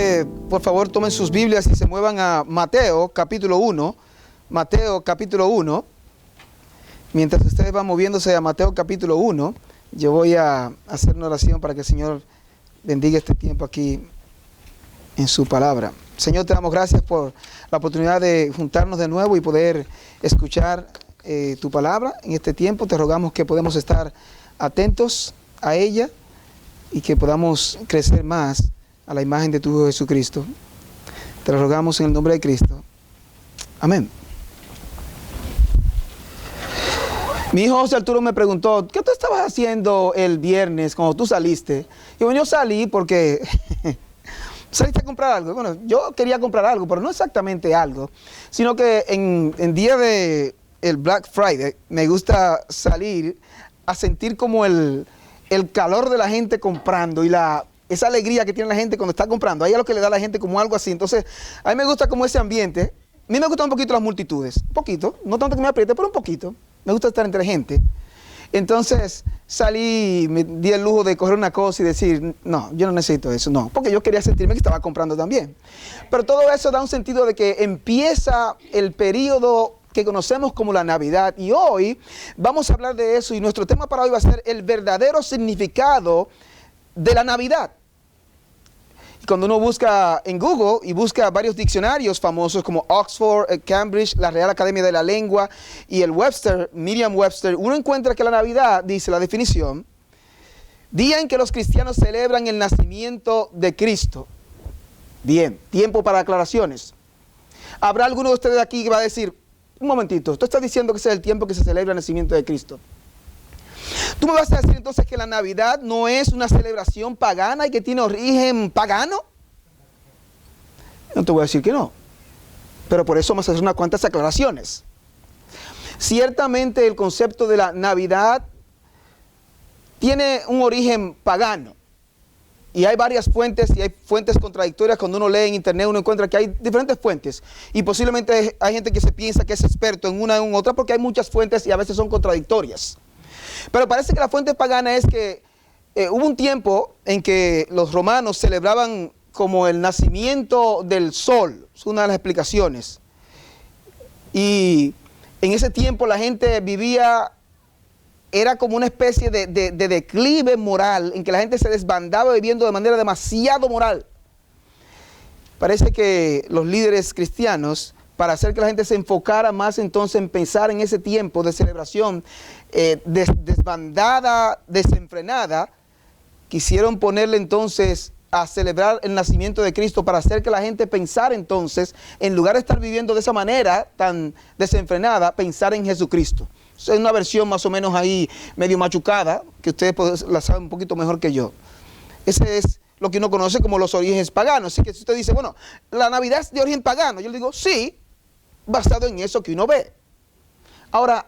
que por favor tomen sus Biblias y se muevan a Mateo capítulo 1. Mateo capítulo 1. Mientras ustedes van moviéndose a Mateo capítulo 1, yo voy a hacer una oración para que el Señor bendiga este tiempo aquí en su palabra. Señor, te damos gracias por la oportunidad de juntarnos de nuevo y poder escuchar tu palabra en este tiempo. Te rogamos que podamos estar atentos a ella y que podamos crecer más a la imagen de tu Hijo Jesucristo. Te lo rogamos en el nombre de Cristo. Amén. Mi hijo José Arturo me preguntó, ¿qué tú estabas haciendo el viernes cuando tú saliste? Y bueno, yo salí porque saliste a comprar algo. Bueno, yo quería comprar algo, pero no exactamente algo, sino que en día de el Black Friday me gusta salir a sentir como el calor de la gente comprando y esa alegría que tiene la gente cuando está comprando. Ahí es lo que le da a la gente como algo así. Entonces, a mí me gusta como ese ambiente. A mí me gustan un poquito las multitudes, un poquito, no tanto que me apriete, pero un poquito. Me gusta estar entre gente. Entonces salí, me di el lujo de coger una cosa y decir, no, yo no necesito eso, no, porque yo quería sentirme que estaba comprando también. Pero todo eso da un sentido de que empieza el periodo que conocemos como la Navidad, y hoy vamos a hablar de eso, y nuestro tema para hoy va a ser el verdadero significado de la Navidad. Cuando uno busca en Google y busca varios diccionarios famosos como Oxford, Cambridge, la Real Academia de la Lengua y el Webster, Merriam-Webster, uno encuentra que la Navidad, dice la definición, día en que los cristianos celebran el nacimiento de Cristo. Bien, tiempo para aclaraciones. ¿Habrá alguno de ustedes aquí que va a decir, un momentito, tú estás diciendo que ese es el tiempo que se celebra el nacimiento de Cristo? ¿Tú me vas a decir entonces que la Navidad no es una celebración pagana y que tiene origen pagano? No te voy a decir que no, pero por eso vamos a hacer unas cuantas aclaraciones. Ciertamente el concepto de la Navidad tiene un origen pagano. Y hay varias fuentes y hay fuentes contradictorias. Cuando uno lee en internet uno encuentra que hay diferentes fuentes. Y posiblemente hay gente que se piensa que es experto en una y en otra porque hay muchas fuentes y a veces son contradictorias. Pero parece que la fuente pagana es que hubo un tiempo en que los romanos celebraban como el nacimiento del sol. Es una de las explicaciones. Y en ese tiempo la gente vivía, era como una especie de declive moral, en que la gente se desbandaba viviendo de manera demasiado moral. Parece que los líderes cristianos, para hacer que la gente se enfocara más entonces en pensar en ese tiempo de celebración desbandada, desenfrenada, quisieron ponerle entonces a celebrar el nacimiento de Cristo para hacer que la gente pensara entonces, en lugar de estar viviendo de esa manera tan desenfrenada, pensar en Jesucristo. Es una versión más o menos ahí medio machucada, que ustedes la saben un poquito mejor que yo. Ese es lo que uno conoce como los orígenes paganos. Así que si usted dice, bueno, la Navidad es de origen pagano, yo le digo, sí, basado en eso que uno ve. Ahora,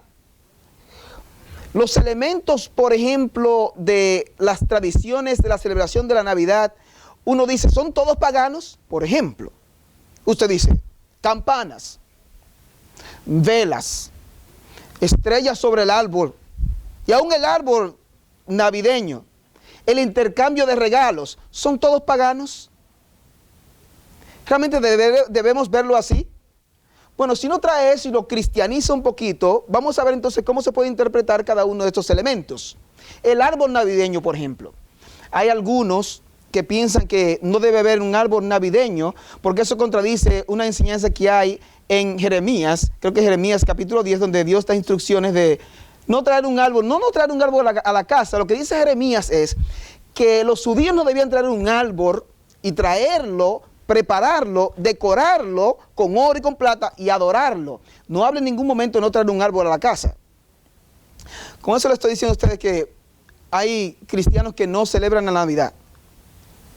los elementos, por ejemplo, de las tradiciones de la celebración de la Navidad, uno dice, ¿son todos paganos? Por ejemplo, usted dice, campanas, velas, estrellas sobre el árbol, y aún el árbol navideño, el intercambio de regalos, ¿son todos paganos? ¿Realmente debemos verlo así? Bueno, si uno trae eso y lo cristianiza un poquito, vamos a ver entonces cómo se puede interpretar cada uno de estos elementos. El árbol navideño, por ejemplo. Hay algunos que piensan que no debe haber un árbol navideño porque eso contradice una enseñanza que hay en Jeremías, creo que es Jeremías capítulo 10, donde Dios da instrucciones de no traer un árbol, no traer un árbol a la casa. Lo que dice Jeremías es que los judíos no debían traer un árbol y traerlo, prepararlo, decorarlo con oro y con plata y adorarlo. No habla en ningún momento de no traer un árbol a la casa. Con eso le estoy diciendo a ustedes que hay cristianos que no celebran la Navidad.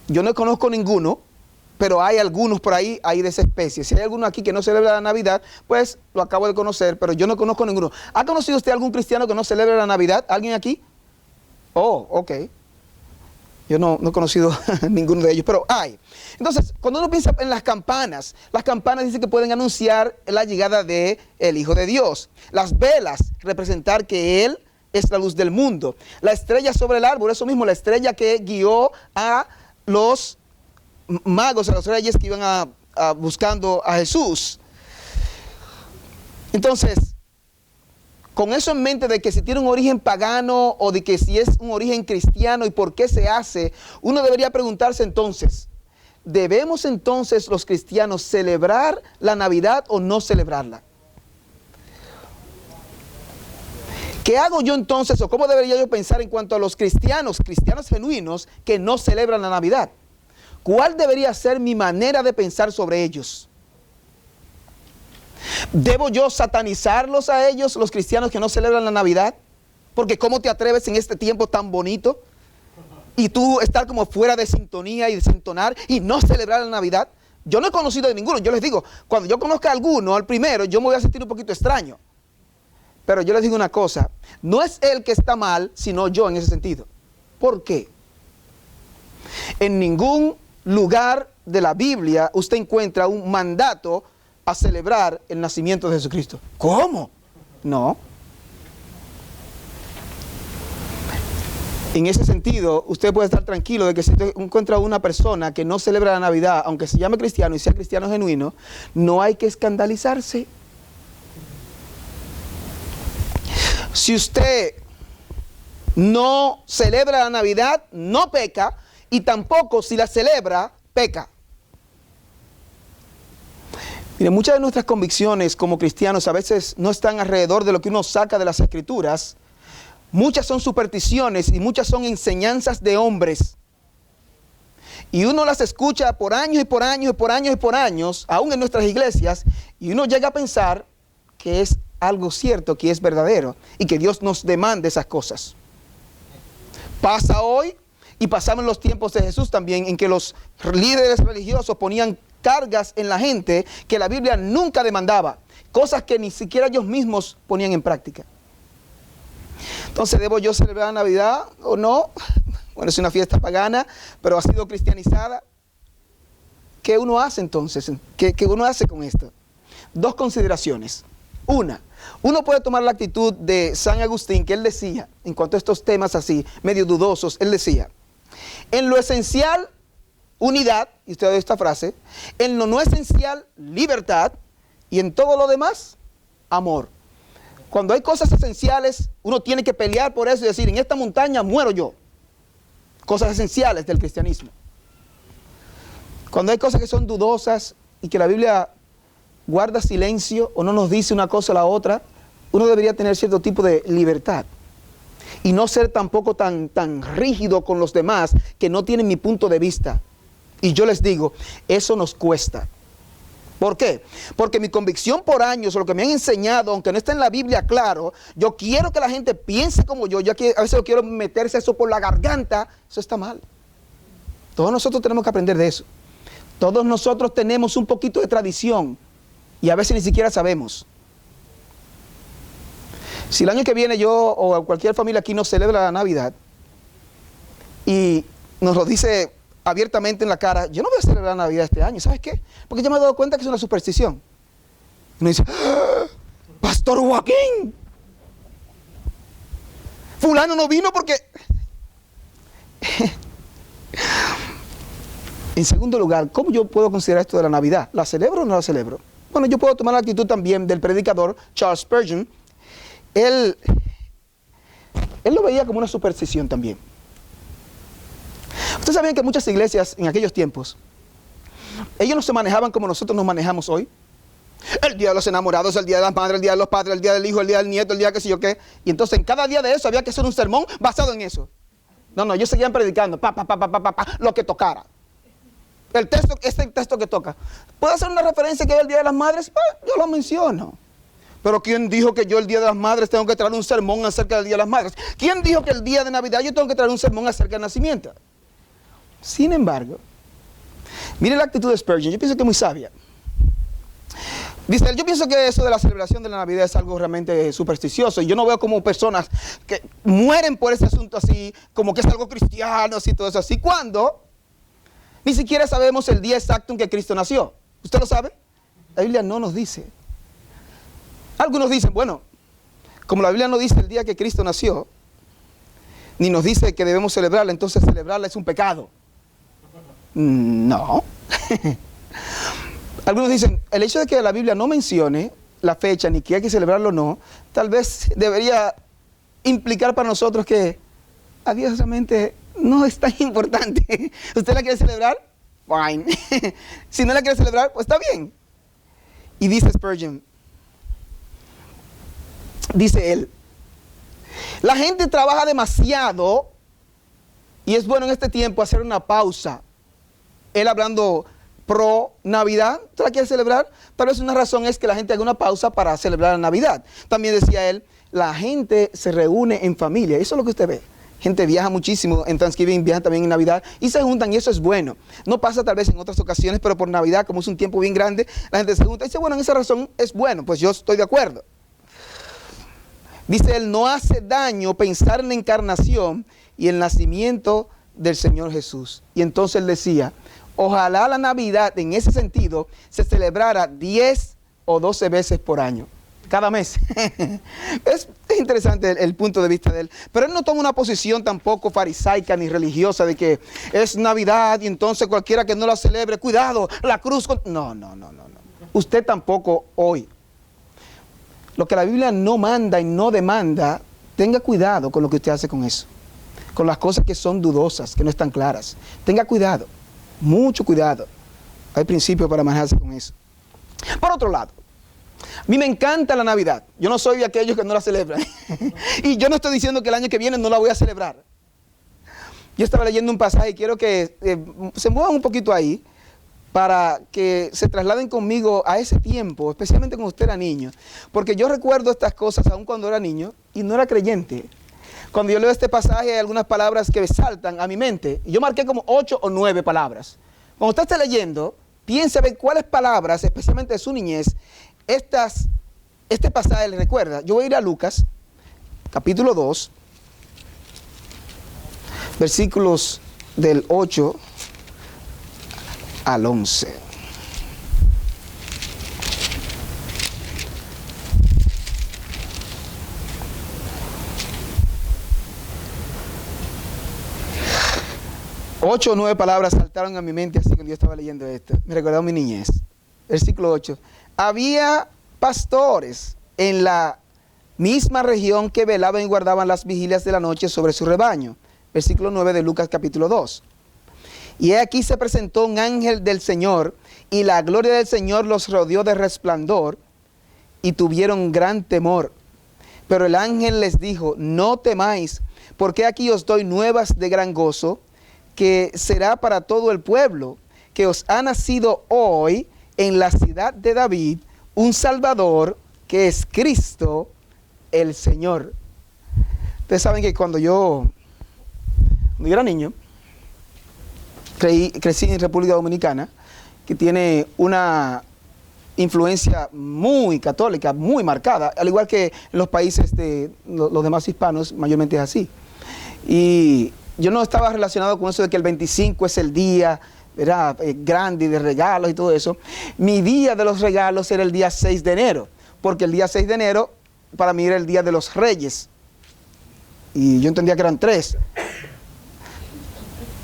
Yo no conozco ninguno, pero hay algunos por ahí, hay de esa especie. Si hay alguno aquí que no celebra la Navidad, pues lo acabo de conocer, pero yo no conozco ninguno. ¿Ha conocido usted algún cristiano que no celebra la Navidad? ¿Alguien aquí? Oh, ok. Yo no he conocido ninguno de ellos, pero hay. Entonces, cuando uno piensa en las campanas dicen que pueden anunciar la llegada del Hijo de Dios. Las velas, representar que Él es la luz del mundo. La estrella sobre el árbol, eso mismo, la estrella que guió a los magos, a los reyes que iban buscando a Jesús. Entonces, con eso en mente de que si tiene un origen pagano o de que si es un origen cristiano y por qué se hace, uno debería preguntarse entonces, ¿debemos entonces los cristianos celebrar la Navidad o no celebrarla? ¿Qué hago yo entonces o cómo debería yo pensar en cuanto a los cristianos genuinos que no celebran la Navidad? ¿Cuál debería ser mi manera de pensar sobre ellos? ¿Debo yo satanizarlos a ellos, los cristianos que no celebran la Navidad? Porque ¿cómo te atreves en este tiempo tan bonito? Y tú estar como fuera de sintonía y desentonar y no celebrar la Navidad. Yo no he conocido de ninguno. Yo les digo, cuando yo conozca a alguno, al primero, yo me voy a sentir un poquito extraño. Pero yo les digo una cosa, no es él que está mal, sino yo en ese sentido. ¿Por qué? En ningún lugar de la Biblia usted encuentra un mandato a celebrar el nacimiento de Jesucristo. ¿Cómo? No. En ese sentido, usted puede estar tranquilo de que si usted encuentra una persona que no celebra la Navidad, aunque se llame cristiano y sea cristiano genuino, no hay que escandalizarse. Si usted no celebra la Navidad, no peca, y tampoco si la celebra, peca. Mire, muchas de nuestras convicciones como cristianos a veces no están alrededor de lo que uno saca de las Escrituras. Muchas son supersticiones y muchas son enseñanzas de hombres. Y uno las escucha por años y por años y por años y por años, aún en nuestras iglesias, y uno llega a pensar que es algo cierto, que es verdadero y que Dios nos demanda esas cosas. Pasa hoy y pasamos en los tiempos de Jesús también, en que los líderes religiosos ponían cargas en la gente que la Biblia nunca demandaba, cosas que ni siquiera ellos mismos ponían en práctica. Entonces, ¿debo yo celebrar Navidad o no? Bueno, es una fiesta pagana, pero ha sido cristianizada. ¿Qué uno hace entonces? ¿Qué uno hace con esto? Dos consideraciones. Uno puede tomar la actitud de San Agustín, que él decía, en cuanto a estos temas así, medio dudosos, él decía, en lo esencial, unidad, y usted oye esta frase, en lo no esencial, libertad, y en todo lo demás, amor. Cuando hay cosas esenciales, uno tiene que pelear por eso y decir, en esta montaña muero yo. Cosas esenciales del cristianismo. Cuando hay cosas que son dudosas y que la Biblia guarda silencio o no nos dice una cosa o la otra, uno debería tener cierto tipo de libertad y no ser tampoco tan rígido con los demás que no tienen mi punto de vista. Y yo les digo, eso nos cuesta. ¿Por qué? Porque mi convicción por años, o lo que me han enseñado, aunque no está en la Biblia claro, yo quiero que la gente piense como yo que a veces yo quiero meterse eso por la garganta, eso está mal. Todos nosotros tenemos que aprender de eso. Todos nosotros tenemos un poquito de tradición y a veces ni siquiera sabemos. Si el año que viene yo o cualquier familia aquí no celebra la Navidad y nos lo dice abiertamente en la cara, yo no voy a celebrar la Navidad este año, ¿sabes qué? Porque ya me he dado cuenta que es una superstición. Uno dice, ¡ah! Pastor Joaquín, fulano no vino porque... En segundo lugar, ¿cómo yo puedo considerar esto de la Navidad? ¿La celebro o no la celebro? Bueno, yo puedo tomar la actitud también del predicador Charles Spurgeon. Él lo veía como una superstición también. Ustedes sabían que muchas iglesias en aquellos tiempos, ellos no se manejaban como nosotros nos manejamos hoy. El día de los enamorados, el día de las madres, el día de los padres, el día del hijo, el día del nieto, el día que sé yo qué. Y entonces en cada día de eso había que hacer un sermón basado en eso. No, ellos seguían predicando, lo que tocara. El texto, este texto que toca. ¿Puedo hacer una referencia que es el día de las madres? Yo lo menciono. Pero ¿quién dijo que yo el día de las madres tengo que traer un sermón acerca del día de las madres? ¿Quién dijo que el día de Navidad yo tengo que traer un sermón acerca del nacimiento? Sin embargo, mire la actitud de Spurgeon, yo pienso que es muy sabia. Dice él, yo pienso que eso de la celebración de la Navidad es algo realmente supersticioso y yo no veo como personas que mueren por ese asunto así, como que es algo cristiano, así, todo eso así, cuando ni siquiera sabemos el día exacto en que Cristo nació. ¿Usted lo sabe? La Biblia no nos dice. Algunos dicen, bueno, como la Biblia no dice el día que Cristo nació, ni nos dice que debemos celebrarla, entonces celebrarla es un pecado. No. Algunos dicen, el hecho de que la Biblia no mencione la fecha ni que hay que celebrarlo o no, tal vez debería implicar para nosotros que a Dios realmente no es tan importante. ¿Usted la quiere celebrar? Fine. Si no la quiere celebrar, pues está bien. Y dice Spurgeon, dice él, la gente trabaja demasiado y es bueno en este tiempo hacer una pausa. Él hablando pro Navidad, ¿usted la quiere celebrar? Tal vez una razón es que la gente haga una pausa para celebrar la Navidad. También decía él, la gente se reúne en familia, eso es lo que usted ve. Gente viaja muchísimo en Thanksgiving, viaja también en Navidad y se juntan y eso es bueno. No pasa tal vez en otras ocasiones, pero por Navidad, como es un tiempo bien grande, la gente se junta y dice, bueno, en esa razón es bueno, pues yo estoy de acuerdo. Dice él, no hace daño pensar en la encarnación y el nacimiento del Señor Jesús. Y entonces él decía, ojalá la Navidad en ese sentido se celebrara 10 o 12 veces por año. Cada mes. Es interesante el punto de vista de él. Pero él no toma una posición tampoco farisaica ni religiosa de que es Navidad y entonces cualquiera que no la celebre, cuidado, la cruz. No. Usted tampoco hoy. Lo que la Biblia no manda y no demanda, tenga cuidado con lo que usted hace con eso. Con las cosas que son dudosas, que no están claras. Tenga cuidado, mucho cuidado. Hay principios para manejarse con eso. Por otro lado, a mí me encanta la Navidad. Yo no soy de aquellos que no la celebran. Y yo no estoy diciendo que el año que viene no la voy a celebrar. Yo estaba leyendo un pasaje y quiero que se muevan un poquito ahí para que se trasladen conmigo a ese tiempo, especialmente cuando usted era niño. Porque yo recuerdo estas cosas aún cuando era niño y no era creyente. Cuando yo leo este pasaje hay algunas palabras que me saltan a mi mente. Y yo marqué como 8 o 9 palabras. Cuando usted esté leyendo, piense a ver cuáles palabras, especialmente de su niñez, este pasaje le recuerda. Yo voy a ir a Lucas, capítulo 2, versículos del 8 al 11. Ocho o 9 palabras saltaron a mi mente así cuando yo estaba leyendo esto. Me recordó mi niñez. Versículo 8. Había pastores en la misma región que velaban y guardaban las vigilias de la noche sobre su rebaño. Versículo 9 de Lucas capítulo 2. Y aquí se presentó un ángel del Señor, y la gloria del Señor los rodeó de resplandor, y tuvieron gran temor. Pero el ángel les dijo, no temáis, porque aquí os doy nuevas de gran gozo, que será para todo el pueblo, que os ha nacido hoy en la ciudad de David un Salvador, que es Cristo el Señor. Ustedes saben que cuando yo era niño, crecí en República Dominicana, que tiene una influencia muy católica, muy marcada, al igual que en los países de los demás hispanos, mayormente es así. Y yo no estaba relacionado con eso de que el 25 es el día, era grande y de regalos y todo eso. Mi día de los regalos era el día 6 de enero, porque el día 6 de enero para mí era el día de los reyes. Y yo entendía que eran 3.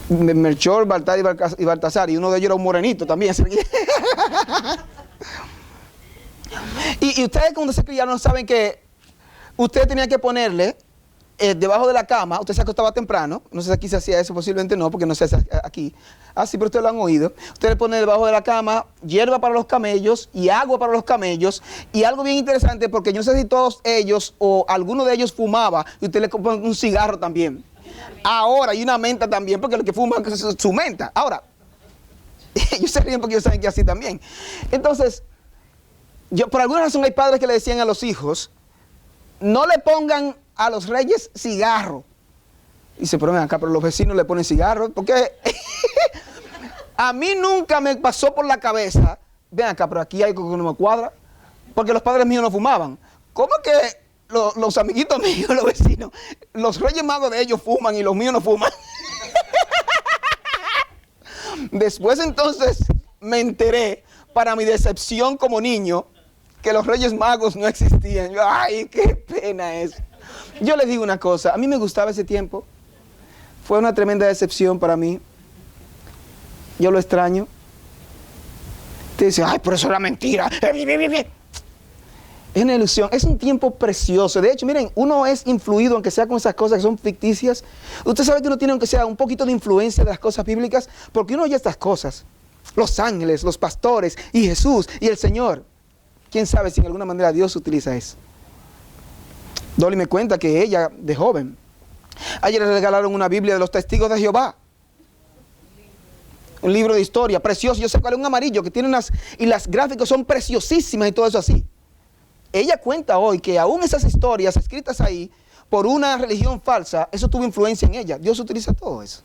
Melchor, Baltasar y Baltasar, y uno de ellos era un morenito también. y ustedes cuando se criaron saben que usted tenía que ponerle debajo de la cama, usted se acostaba temprano, no sé si aquí se hacía eso, posiblemente no, porque no se hace aquí. Ah, sí, pero ustedes lo han oído. Usted le pone debajo de la cama hierba para los camellos y agua para los camellos. Y algo bien interesante, porque yo no sé si todos ellos o alguno de ellos fumaba, y usted le pone un cigarro también. Ahora, y una menta también, porque lo que fuma es su menta. Ahora, ellos se ríen porque ellos saben que así también. Entonces, por alguna razón hay padres que le decían a los hijos, no le pongan a los reyes cigarro. Dice, pero ven acá, pero los vecinos le ponen cigarro, porque a mí nunca me pasó por la cabeza, ven acá, pero aquí hay algo que no me cuadra, porque los padres míos no fumaban. ¿Cómo que los amiguitos míos, los vecinos, los reyes magos de ellos fuman y los míos no fuman? Después entonces me enteré, para mi decepción como niño, que los reyes magos no existían. Yo, ay, qué pena es. Yo les digo una cosa, a mí me gustaba ese tiempo. Fue una tremenda decepción para mí. Yo lo extraño. Te dice, ay, pero eso era mentira. Es una ilusión, es un tiempo precioso. De hecho, miren, uno es influido, aunque sea con esas cosas que son ficticias. Usted sabe que uno tiene, aunque sea un poquito de influencia de las cosas bíblicas, porque uno oye estas cosas. Los ángeles, los pastores, y Jesús, y el Señor. ¿Quién sabe si en alguna manera Dios utiliza eso? Dolly me cuenta que ella, de joven, ayer le regalaron una Biblia de los Testigos de Jehová. Un libro de historia, precioso. Yo sé cuál es, un amarillo, que tiene unas... Y las gráficas son preciosísimas y todo eso así. Ella cuenta hoy que aún esas historias escritas ahí por una religión falsa, eso tuvo influencia en ella. Dios utiliza todo eso.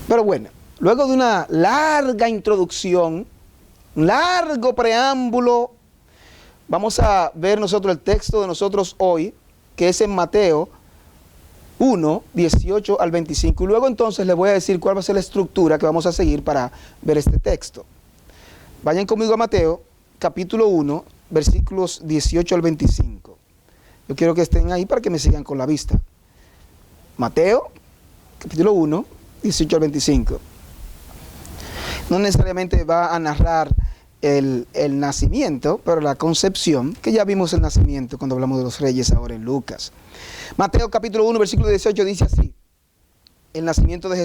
Pero bueno, luego de una larga introducción, un largo preámbulo, vamos a ver nosotros el texto de nosotros hoy, que es en Mateo 1, 18 al 25. Y luego entonces les voy a decir cuál va a ser la estructura que vamos a seguir para ver este texto. Vayan conmigo a Mateo, capítulo 1, versículos 18 al 25. Yo quiero que estén ahí para que me sigan con la vista. Mateo, capítulo 1, 18 al 25. No necesariamente va a narrar el nacimiento, pero la concepción, que ya vimos el nacimiento cuando hablamos de los reyes ahora en Lucas. Mateo capítulo 1, versículo 18 dice así: el nacimiento de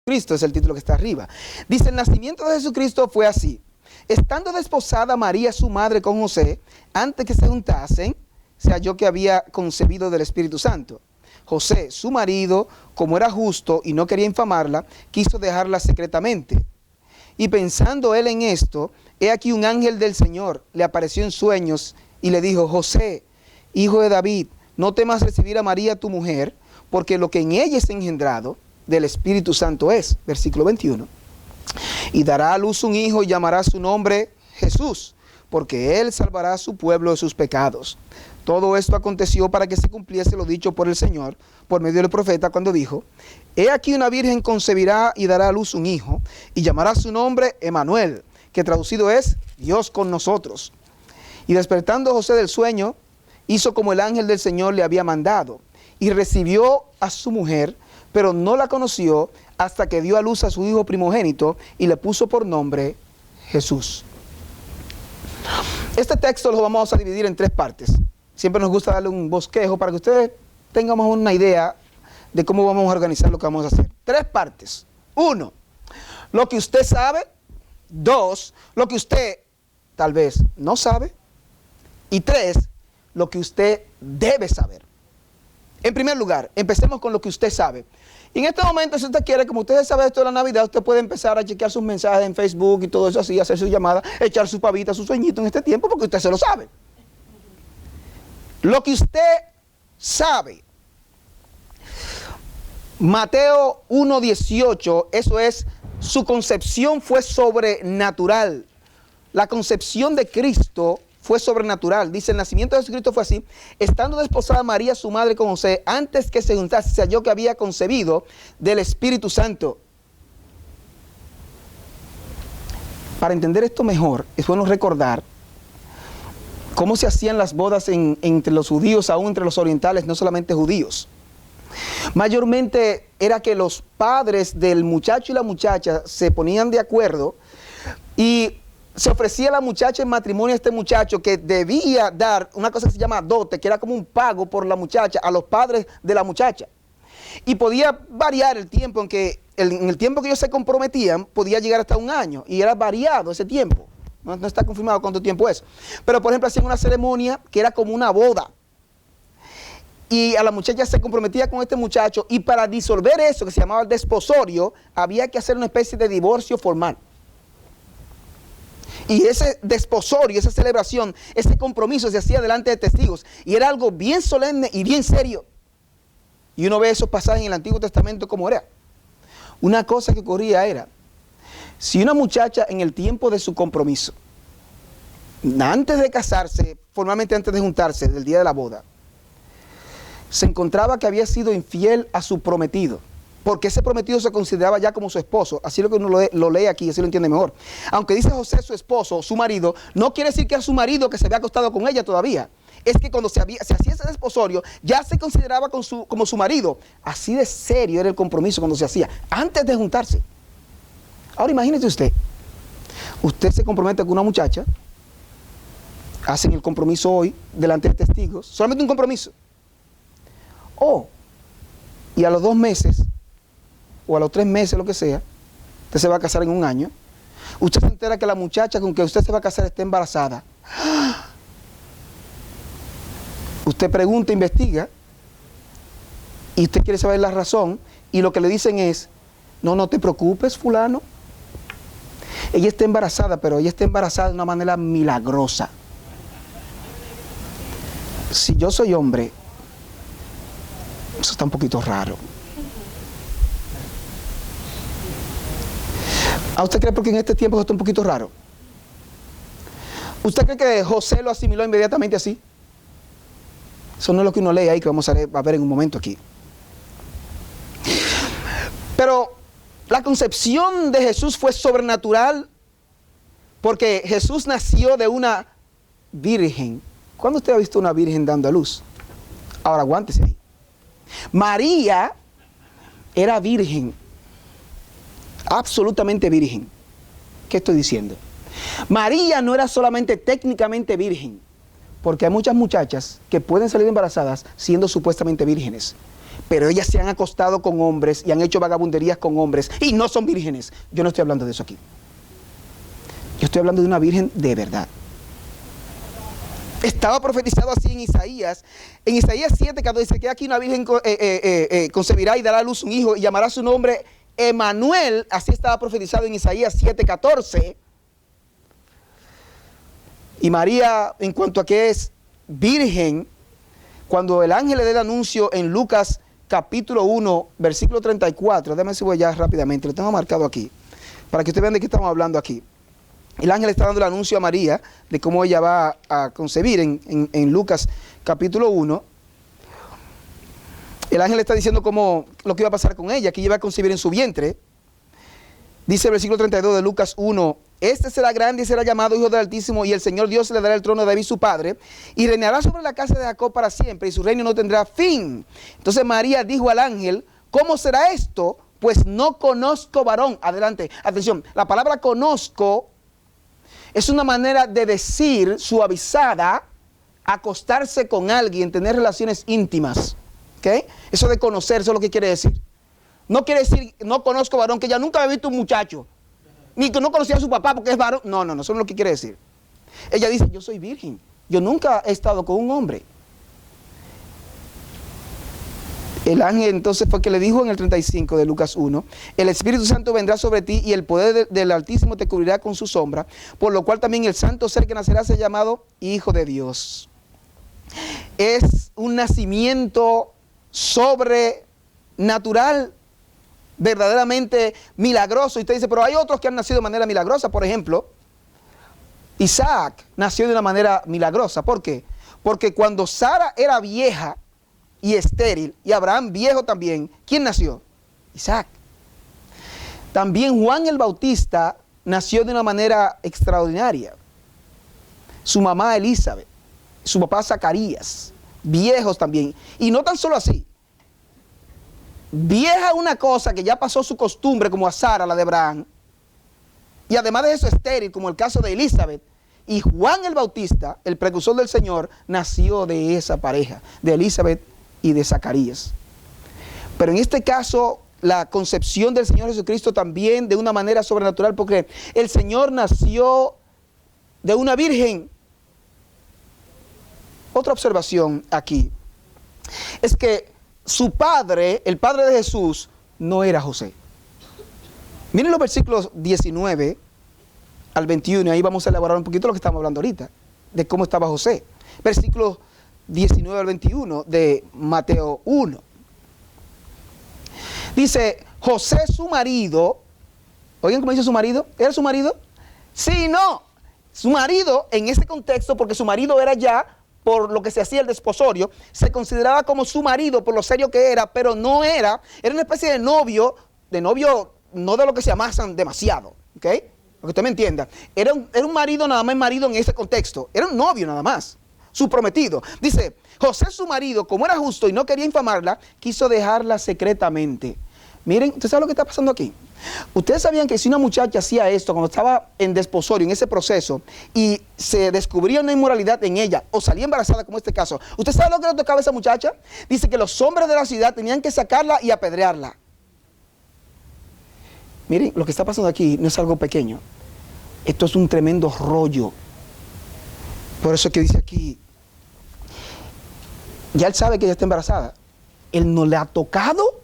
Jesucristo es el título que está arriba. Dice, el nacimiento de Jesucristo fue así. Estando desposada María su madre con José, antes que se juntasen, se halló que había concebido del Espíritu Santo. José, su marido, como era justo y no quería infamarla, quiso dejarla secretamente. Y pensando él en esto, he aquí un ángel del Señor le apareció en sueños y le dijo: José, hijo de David, no temas recibir a María tu mujer, porque lo que en ella es engendrado del Espíritu Santo es. Versículo 21. Y dará a luz un hijo y llamará su nombre Jesús, porque él salvará a su pueblo de sus pecados. Todo esto aconteció para que se cumpliese lo dicho por el Señor, por medio del profeta, cuando dijo: he aquí una virgen concebirá y dará a luz un hijo, y llamará su nombre Emmanuel, que traducido es Dios con nosotros. Y despertando José del sueño, hizo como el ángel del Señor le había mandado, y recibió a su mujer, pero no la conoció hasta que dio a luz a su hijo primogénito y le puso por nombre Jesús. Este texto lo vamos a dividir en tres partes. Siempre nos gusta darle un bosquejo para que ustedes tengan una idea de cómo vamos a organizar lo que vamos a hacer. Tres partes. 1, lo que usted sabe. 2, lo que usted tal vez no sabe. Y 3, lo que usted debe saber. En primer lugar, empecemos con lo que usted sabe. Y en este momento, si usted quiere, como usted sabe esto de la Navidad, usted puede empezar a chequear sus mensajes en Facebook y todo eso así, hacer sus llamadas, echar su pavita, su sueñito en este tiempo, porque usted se lo sabe. Lo que usted sabe. Mateo 1:18, eso es, su concepción fue sobrenatural. La concepción de Cristo fue sobrenatural. Dice, el nacimiento de Jesucristo fue así. Estando desposada María, su madre, con José, antes que se juntase, se halló que había concebido del Espíritu Santo. Para entender esto mejor, es bueno recordar cómo se hacían las bodas entre los judíos, aún entre los orientales, no solamente judíos. Mayormente era que los padres del muchacho y la muchacha se ponían de acuerdo y se ofrecía a la muchacha en matrimonio a este muchacho, que debía dar una cosa que se llama dote, que era como un pago por la muchacha a los padres de la muchacha. Y podía variar el tiempo en el tiempo que ellos se comprometían, podía llegar hasta un año, y era variado ese tiempo. No está confirmado cuánto tiempo es. Pero por ejemplo hacían una ceremonia que era como una boda. Y a la muchacha se comprometía con este muchacho, y para disolver eso, que se llamaba el desposorio, había que hacer una especie de divorcio formal. Y ese desposorio, esa celebración, ese compromiso se hacía delante de testigos. Y era algo bien solemne y bien serio. Y uno ve esos pasajes en el Antiguo Testamento como era. Una cosa que ocurría era, si una muchacha en el tiempo de su compromiso, antes de casarse, formalmente antes de juntarse, del día de la boda, se encontraba que había sido infiel a su prometido, porque ese prometido se consideraba ya como su esposo. Así es lo que uno lo lee aquí, así lo entiende mejor. Aunque dice José su esposo, su marido, no quiere decir que es su marido que se había acostado con ella todavía. Es que cuando se hacía ese desposorio, ya se consideraba como su marido. Así de serio era el compromiso cuando se hacía, antes de juntarse. Ahora imagínese usted se compromete con una muchacha, hacen el compromiso hoy delante de testigos, solamente un compromiso. Y a los 2 meses, o a los 3 meses, lo que sea, usted se va a casar en 1 año, usted se entera que la muchacha con que usted se va a casar está embarazada. Usted pregunta, investiga, y usted quiere saber la razón, y lo que le dicen es, no te preocupes, fulano. Ella está embarazada, pero ella está embarazada de una manera milagrosa. Si yo soy hombre, eso está un poquito raro. ¿A usted cree porque en este tiempo eso está un poquito raro? ¿Usted cree que José lo asimiló inmediatamente así? Eso no es lo que uno lee ahí, que vamos a ver en un momento aquí. Pero la concepción de Jesús fue sobrenatural porque Jesús nació de una virgen. ¿Cuándo usted ha visto una virgen dando a luz? Ahora aguántese ahí. María era virgen, absolutamente virgen. ¿Qué estoy diciendo? María no era solamente técnicamente virgen, porque hay muchas muchachas que pueden salir embarazadas siendo supuestamente vírgenes, pero ellas se han acostado con hombres y han hecho vagabunderías con hombres y no son vírgenes. Yo no estoy hablando de eso aquí. Yo estoy hablando de una virgen de verdad. Estaba profetizado así en Isaías. En Isaías 7:14 dice que aquí una virgen concebirá y dará a luz un hijo y llamará su nombre Emanuel. Así estaba profetizado en Isaías 7:14. Y María, en cuanto a que es virgen, cuando el ángel le da el anuncio en Lucas capítulo 1, versículo 34, déjame si voy ya rápidamente, lo tengo marcado aquí, para que ustedes vean de qué estamos hablando aquí. El ángel está dando el anuncio a María de cómo ella va a concebir en Lucas capítulo 1. El ángel está diciendo cómo lo que iba a pasar con ella, que ella iba a concebir en su vientre. Dice el versículo 32 de Lucas 1, este será grande y será llamado Hijo del Altísimo, y el Señor Dios le dará el trono de David su padre, y reinará sobre la casa de Jacob para siempre, y su reino no tendrá fin. Entonces María dijo al ángel, ¿cómo será esto? Pues no conozco varón. Adelante, atención, la palabra conozco es una manera de decir suavizada, acostarse con alguien, tener relaciones íntimas. ¿Okay? Eso de conocer, eso es lo que quiere decir. No quiere decir, no conozco varón, que ya nunca había visto un muchacho, ni que no conocía a su papá porque es varón. No, eso no es lo que quiere decir. Ella dice, yo soy virgen, yo nunca he estado con un hombre. El ángel entonces fue que le dijo en el 35 de Lucas 1, el Espíritu Santo vendrá sobre ti y el poder del Altísimo te cubrirá con su sombra, por lo cual también el santo ser que nacerá será llamado Hijo de Dios. Es un nacimiento sobrenatural, verdaderamente milagroso. Y usted dice, pero hay otros que han nacido de manera milagrosa. Por ejemplo, Isaac nació de una manera milagrosa. ¿Por qué? Porque cuando Sara era vieja y estéril, y Abraham viejo también, ¿quién nació? Isaac. También Juan el Bautista nació de una manera extraordinaria. Su mamá Elizabeth, su papá Zacarías, viejos también. Y no tan solo así. Vieja una cosa que ya pasó su costumbre, como a Sara, la de Abraham. Y además de eso estéril, como el caso de Elizabeth. Y Juan el Bautista, el precursor del Señor, nació de esa pareja, de Elizabeth y de Zacarías. Pero en este caso, la concepción del Señor Jesucristo también de una manera sobrenatural, porque el Señor nació de una virgen. Otra observación aquí es que su padre, el padre de Jesús, no era José. Miren los versículos 19 al 21, ahí vamos a elaborar un poquito lo que estamos hablando ahorita, de cómo estaba José. Versículos 19 al 21 de Mateo 1. Dice, José su marido, oigan cómo dice su marido, ¿era su marido? Sí, no, su marido en ese contexto, porque su marido era ya por lo que se hacía el desposorio, se consideraba como su marido por lo serio que era, pero no era, era una especie de novio no de lo que se amasan demasiado, ¿ok? Para que usted me entienda. Era un marido nada más, marido en ese contexto, era un novio nada más, su prometido. Dice, José su marido, como era justo y no quería infamarla, quiso dejarla secretamente. Miren, ¿usted sabe lo que está pasando aquí? Ustedes sabían que si una muchacha hacía esto cuando estaba en desposorio, en ese proceso, y se descubría una inmoralidad en ella, o salía embarazada como este caso, ¿usted sabe lo que le tocaba a esa muchacha? Dice que los hombres de la ciudad tenían que sacarla y apedrearla. Miren, lo que está pasando aquí no es algo pequeño. Esto es un tremendo rollo. Por eso es que dice aquí, ya él sabe que ella está embarazada. Él no le ha tocado.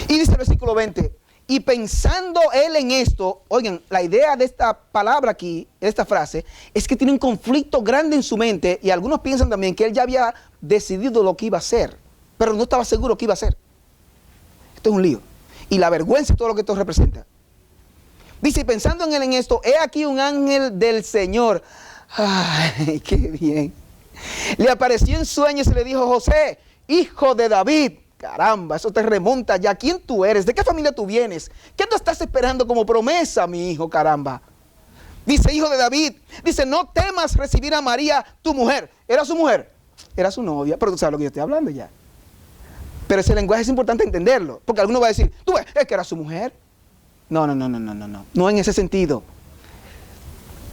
Y dice el versículo 20, y pensando él en esto, oigan, la idea de esta palabra aquí, de esta frase, es que tiene un conflicto grande en su mente, y algunos piensan también que él ya había decidido lo que iba a hacer, pero no estaba seguro qué iba a hacer. Esto es un lío. Y la vergüenza y todo lo que esto representa. Dice, y pensando en él en esto, he aquí un ángel del Señor. Ay, qué bien. Le apareció en sueños y le dijo, José, hijo de David. Caramba, eso te remonta ya. ¿Quién tú eres? ¿De qué familia tú vienes? ¿Qué tú estás esperando como promesa, mi hijo? Caramba. Dice, hijo de David. Dice, no temas recibir a María, tu mujer. ¿Era su mujer? Era su novia. Pero tú sabes lo que yo estoy hablando ya. Pero ese lenguaje es importante entenderlo. Porque alguno va a decir, tú ves, es que era su mujer. No. No en ese sentido.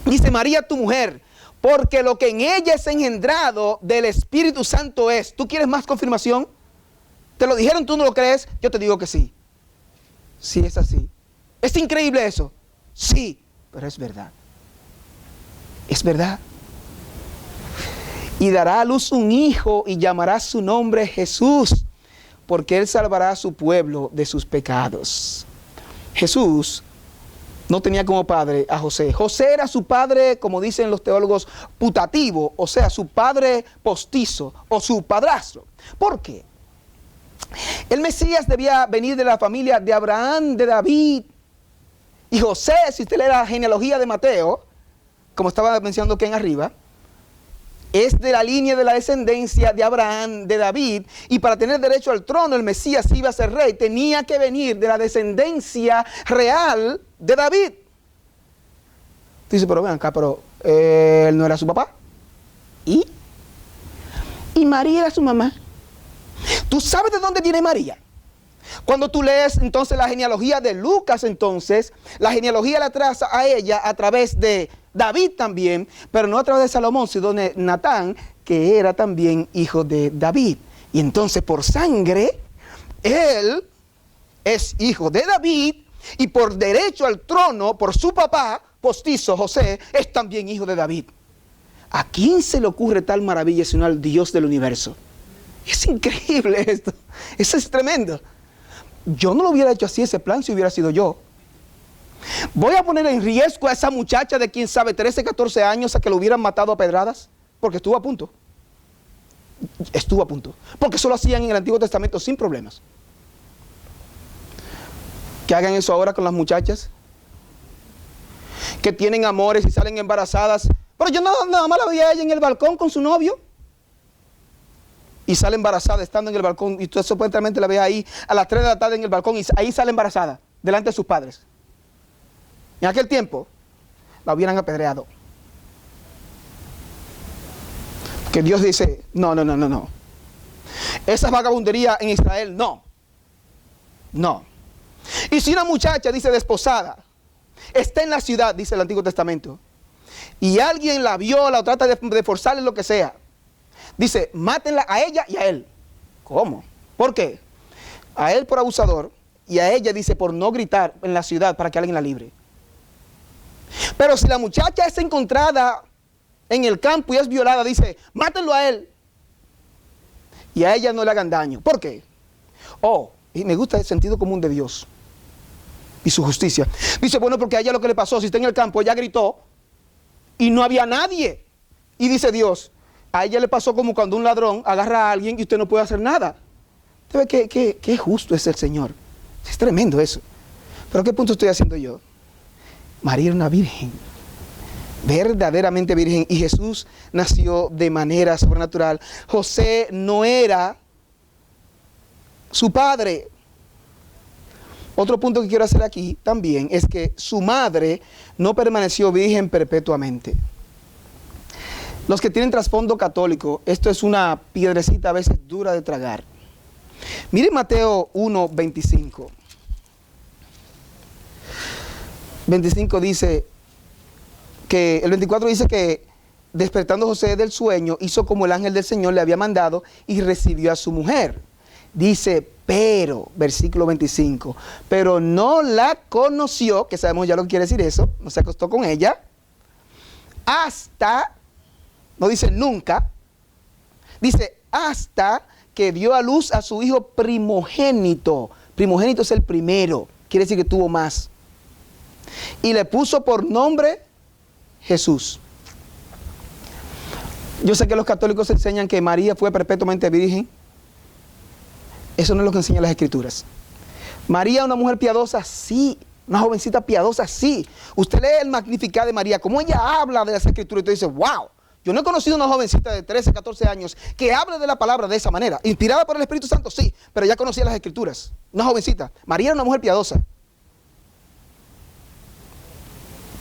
Dice, María, tu mujer. Porque lo que en ella es engendrado del Espíritu Santo es. ¿Tú quieres más confirmación? ¿Te lo dijeron, tú no lo crees? Yo te digo que sí. Sí, es así. ¿Es increíble eso? Sí, pero es verdad. Es verdad. Y dará a luz un hijo y llamará su nombre Jesús, porque él salvará a su pueblo de sus pecados. Jesús no tenía como padre a José. José era su padre, como dicen los teólogos, putativo, o sea, su padre postizo o su padrastro. ¿Por qué? El Mesías debía venir de la familia de Abraham, de David. Y José, si usted lee la genealogía de Mateo, como estaba mencionando Ken arriba, es de la línea de la descendencia de Abraham, de David. Y para tener derecho al trono, el Mesías iba a ser rey, tenía que venir de la descendencia real de David. Dice, pero ven acá, pero él no era su papá. ¿Y María era su mamá? ¿Tú sabes de dónde viene María? Cuando tú lees entonces la genealogía de Lucas, entonces, la genealogía la traza a ella a través de David también, pero no a través de Salomón, sino de Natán, que era también hijo de David. Y entonces por sangre, él es hijo de David, y por derecho al trono, por su papá postizo, José, es también hijo de David. ¿A quién se le ocurre tal maravilla sino al Dios del universo? Es increíble esto. Eso es tremendo. Yo no lo hubiera hecho así ese plan si hubiera sido yo. Voy a poner en riesgo a esa muchacha de quién sabe 13, 14 años a que lo hubieran matado a pedradas, porque estuvo a punto. Estuvo a punto. Porque eso lo hacían en el Antiguo Testamento sin problemas. Que hagan eso ahora con las muchachas que tienen amores y salen embarazadas. Pero yo nada más la veía a ella en el balcón con su novio. Y sale embarazada estando en el balcón. Y usted supuestamente la ve ahí a las 3 de la tarde en el balcón. Y ahí sale embarazada, delante de sus padres. En aquel tiempo, la hubieran apedreado. Que Dios dice, no. Esa vagabundería en Israel, no. Y si una muchacha, dice, desposada, está en la ciudad, dice el Antiguo Testamento, y alguien la viola o trata de forzarle lo que sea, dice, mátenla a ella y a él. ¿Cómo? ¿Por qué? A él por abusador y a ella, dice, por no gritar en la ciudad para que alguien la libre. Pero si la muchacha es encontrada en el campo y es violada, dice, mátenlo a él y a ella no le hagan daño. ¿Por qué? Y me gusta el sentido común de Dios y su justicia. Dice, bueno, porque a ella lo que le pasó, si está en el campo, ella gritó y no había nadie. Y dice Dios, a ella le pasó como cuando un ladrón agarra a alguien y usted no puede hacer nada. ¿Usted ve qué justo es el Señor? Es tremendo eso. Pero ¿qué punto estoy haciendo yo? María era una virgen. verdaderamente virgen, y Jesús nació de manera sobrenatural. José no era su padre. Otro punto que quiero hacer aquí también es que su madre no permaneció virgen perpetuamente. Los que tienen trasfondo católico, esto es una piedrecita a veces dura de tragar. Miren Mateo 1, 25. 25 dice que, el 24 dice que despertando José del sueño, hizo como el ángel del Señor le había mandado y recibió a su mujer. Dice, pero, versículo 25, pero no la conoció, que sabemos ya lo que quiere decir eso, no se acostó con ella, hasta, no dice nunca, dice hasta que dio a luz a su hijo primogénito. Primogénito es el primero, quiere decir que tuvo más. Y le puso por nombre Jesús. Yo sé que los católicos enseñan que María fue perpetuamente virgen. Eso no es lo que enseñan las Escrituras. María, una mujer piadosa, sí. Una jovencita piadosa, sí. Usted lee el Magnificat de María, como ella habla de las Escrituras, y usted dice, wow. Yo no he conocido una jovencita de 13, 14 años que hable de la palabra de esa manera. Inspirada por el Espíritu Santo, sí, pero ya conocía las Escrituras. Una jovencita. María era una mujer piadosa.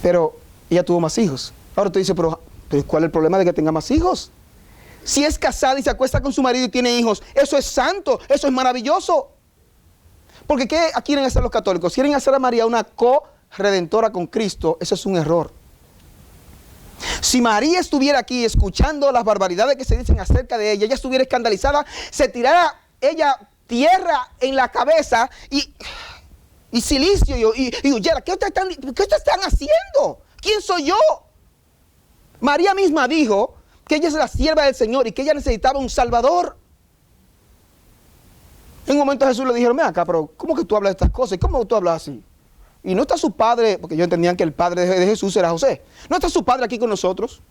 Pero ella tuvo más hijos. Ahora usted dice, pero ¿cuál es el problema de que tenga más hijos? Si es casada y se acuesta con su marido y tiene hijos, eso es santo, eso es maravilloso. Porque ¿qué quieren hacer los católicos? Quieren hacer a María una co-redentora con Cristo. Eso es un error. Si María estuviera aquí escuchando las barbaridades que se dicen acerca de ella, ella estuviera escandalizada, se tirara ella tierra en la cabeza y silicio y huyera. ¿Qué ustedes están haciendo? ¿Quién soy yo? María misma dijo que ella es la sierva del Señor y que ella necesitaba un Salvador. En un momento a Jesús le dijeron, ven acá, pero ¿cómo que tú hablas de estas cosas? ¿Y cómo tú hablas así? Y no está su padre, porque ellos entendían que el padre de Jesús era José. No está su padre aquí con nosotros.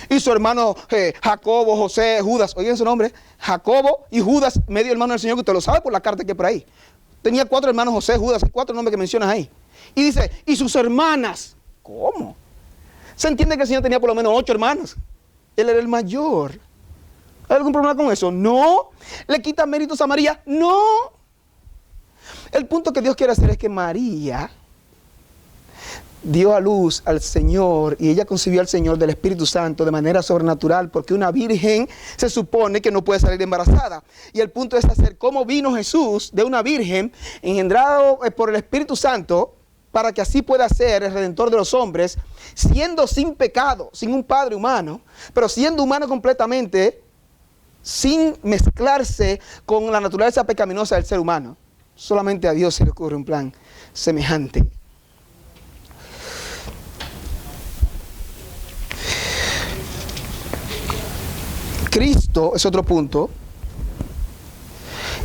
Y su hermano Jacobo, José, Judas, oigan su nombre, Jacobo y Judas, medio hermano del Señor, que usted lo sabe por la carta que hay por ahí. Tenía 4 hermanos, José, Judas, 4 nombres que mencionas ahí. Y dice, y sus hermanas. ¿Cómo? Se entiende que el Señor tenía por lo menos 8 hermanas. Él era el mayor. ¿Hay algún problema con eso? No. ¿Le quita méritos a María? No. El punto que Dios quiere hacer es que María dio a luz al Señor y ella concibió al Señor del Espíritu Santo de manera sobrenatural, porque una virgen se supone que no puede salir embarazada. Y el punto es hacer cómo vino Jesús de una virgen engendrado por el Espíritu Santo, para que así pueda ser el Redentor de los hombres, siendo sin pecado, sin un padre humano, pero siendo humano completamente, sin mezclarse con la naturaleza pecaminosa del ser humano. Solamente a Dios se le ocurre un plan semejante. Cristo, es otro punto,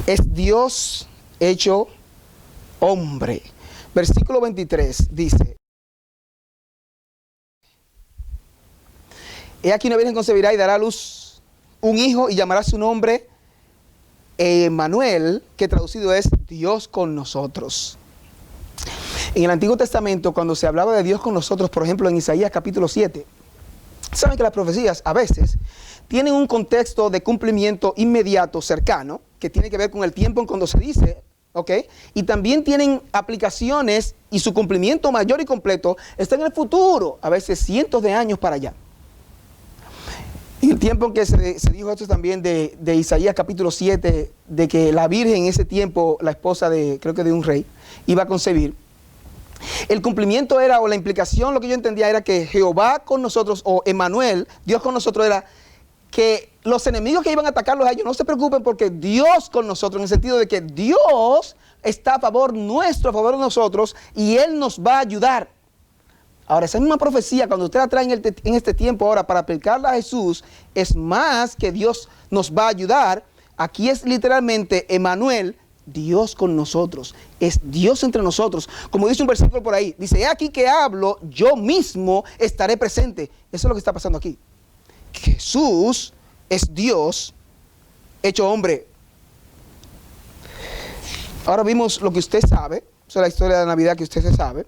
es Dios hecho hombre. Versículo 23 dice, he aquí una virgen concebirá y dará a luz un hijo y llamará su nombre Emmanuel, que traducido es Dios con nosotros. En el Antiguo Testamento, cuando se hablaba de Dios con nosotros, por ejemplo en Isaías capítulo 7, saben que las profecías a veces tienen un contexto de cumplimiento inmediato, cercano, que tiene que ver con el tiempo en cuando se dice, ¿ok? Y también tienen aplicaciones y su cumplimiento mayor y completo está en el futuro, a veces cientos de años para allá. En el tiempo en que se dijo esto también de Isaías capítulo 7, de que la virgen en ese tiempo, la esposa de, creo que de un rey, iba a concebir. El cumplimiento era, o la implicación, lo que yo entendía era que Jehová con nosotros, o Emmanuel, Dios con nosotros, era que los enemigos que iban a atacarlos a ellos no se preocupen, porque Dios con nosotros, en el sentido de que Dios está a favor nuestro, a favor de nosotros, y Él nos va a ayudar. Ahora, esa misma profecía, cuando usted la trae en este tiempo ahora para aplicarla a Jesús, es más que Dios nos va a ayudar. Aquí es literalmente Emmanuel, Dios con nosotros, es Dios entre nosotros. Como dice un versículo por ahí, dice, he aquí que hablo, yo mismo estaré presente. Eso es lo que está pasando aquí. Jesús es Dios hecho hombre. Ahora vimos lo que usted sabe, o sea, la historia de la Navidad que usted se sabe.